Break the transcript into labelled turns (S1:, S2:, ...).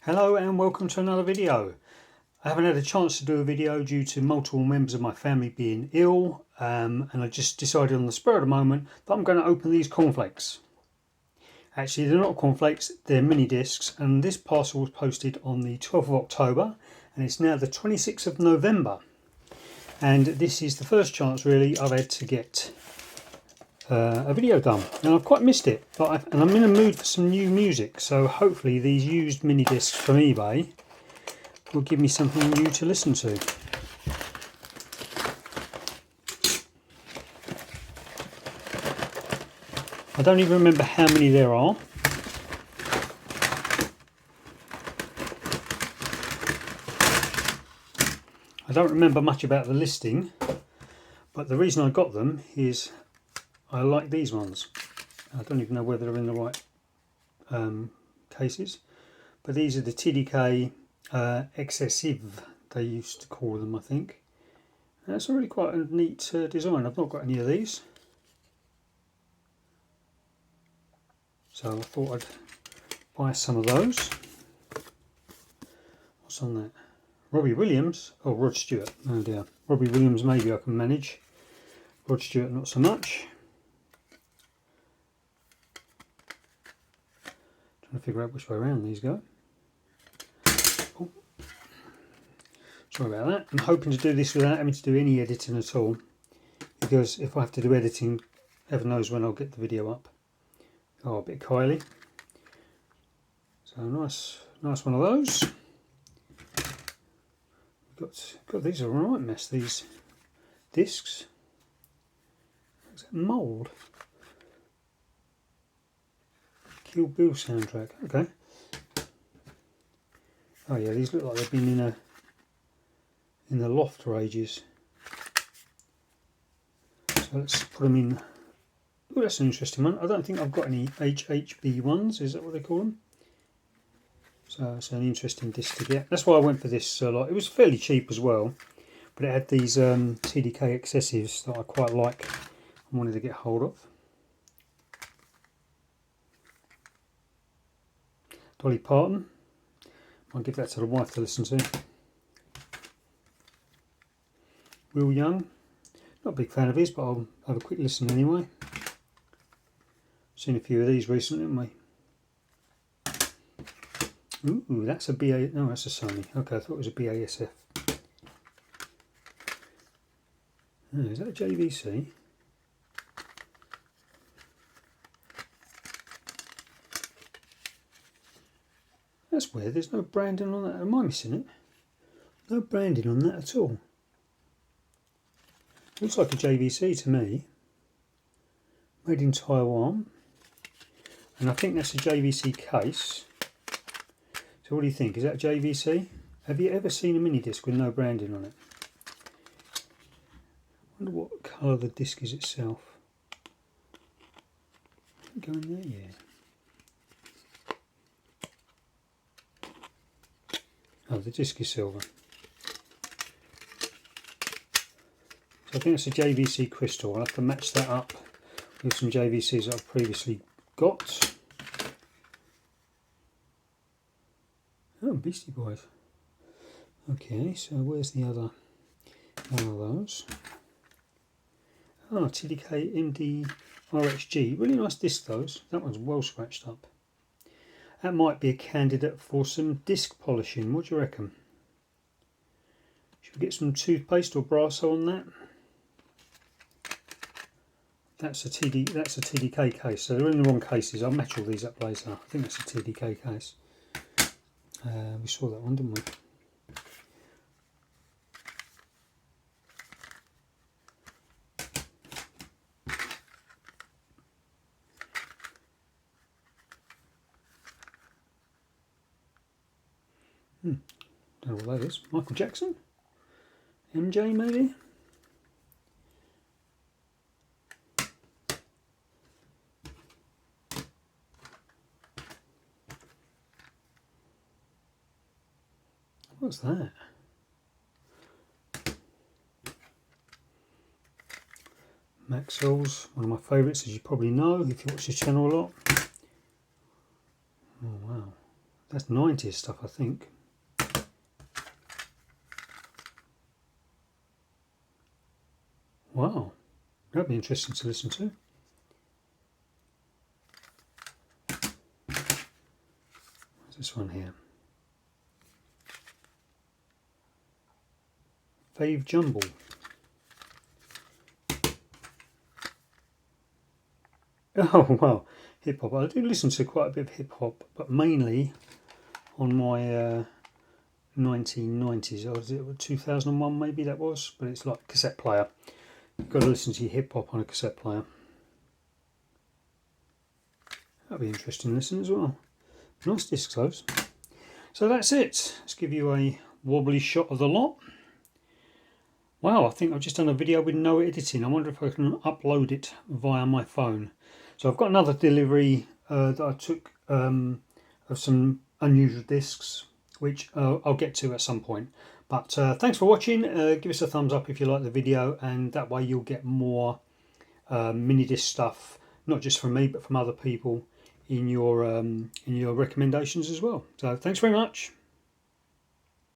S1: Hello and welcome to another video. I haven't had a chance to do a video due to multiple members of my family being ill, and I just decided on the spur of the moment that I'm going to open these cornflakes. Actually, they're not cornflakes, they're mini discs, and this parcel was posted on the 12th of October and it's now the 26th of November, and this is the first chance really I've had to get a video done, and I've quite missed it, and I'm in a mood for some new music, so hopefully these used mini discs from eBay will give me something new to listen to. I don't even remember how many there are. I don't remember much about the listing, but the reason I got them is I like these ones. I don't even know whether they're in the right cases, but these are the TDK excessive, they used to call them, I think. And that's a really quite a neat design. I've not got any of these, so I thought I'd buy some of those. What's on that? Robbie Williams. Oh, Rod Stewart. Oh dear. Robbie Williams maybe I can manage. Rod Stewart not so much. Trying to figure out which way around these go. Oh. Sorry about that. I'm hoping to do this without having to do any editing at all, because if I have to do editing, heaven knows when I'll get the video up. Oh, a bit Kylie. So nice one of those. Got these are a right mess. These discs. Is that mould? Kill Bill soundtrack. Okay. Oh yeah, these look like they've been in the loft for ages. So let's put them in. Oh, that's an interesting one. I don't think I've got any HHD ones. Is that what they call them? So it's an interesting disc to get. That's why I went for this. It was fairly cheap as well, but it had these TDK excessives that I quite like. I wanted to get hold of. Dolly Parton. I'll give that to the wife to listen to. Will Young. Not a big fan of his, but I'll have a quick listen anyway. Seen a few of these recently, haven't we? Ooh, that's a BA. No, that's a Sony. Okay, I thought it was a BASF. Oh, is that a JVC? That's weird. There's no branding on that. Am I missing it? No branding on that at all. Looks like a JVC to me. Made in Taiwan. And I think that's a JVC case. So what do you think? Is that a JVC? Have you ever seen a mini disc with no branding on it? I wonder what colour the disc is itself. Go in there, yeah. Oh, the disc is silver. So I think it's a JVC crystal. I'll have to match that up with some JVCs that I've previously got. Oh, Beastie Boys. Okay, so where's the other one of those? Oh, TDK MD RXG. Really nice disc, those. That one's well scratched up. That might be a candidate for some disc polishing. What do you reckon? Should we get some toothpaste or Brasso on that? That's a TDK case, so they're in the wrong cases. I'll match all these up later. I think that's a TDK case. We saw that one, didn't we? Don't know what that is. Michael Jackson? MJ maybe? What's that? Maxwell's, one of my favourites, as you probably know if you watch this channel a lot. Oh wow, That's 90s stuff, I think. Wow, that'd be interesting to listen to. What's this one here? Fave Jumble. Oh wow, hip hop. I do listen to quite a bit of hip hop, but mainly on my 1990s, or was it 2001 maybe that was, but it's like a cassette player. You've got to listen to your hip hop on a cassette player. That'll be interesting to listen as well. Nice discs those. So that's it. Let's give you a wobbly shot of the lot. Wow, I think I've just done a video with no editing. I wonder if I can upload it via my phone. So I've got another delivery that I took of some unusual discs, which I'll get to at some point. But thanks for watching. Give us a thumbs up if you like the video, and that way you'll get more Minidisc stuff, not just from me but from other people in your recommendations as well. So thanks very much.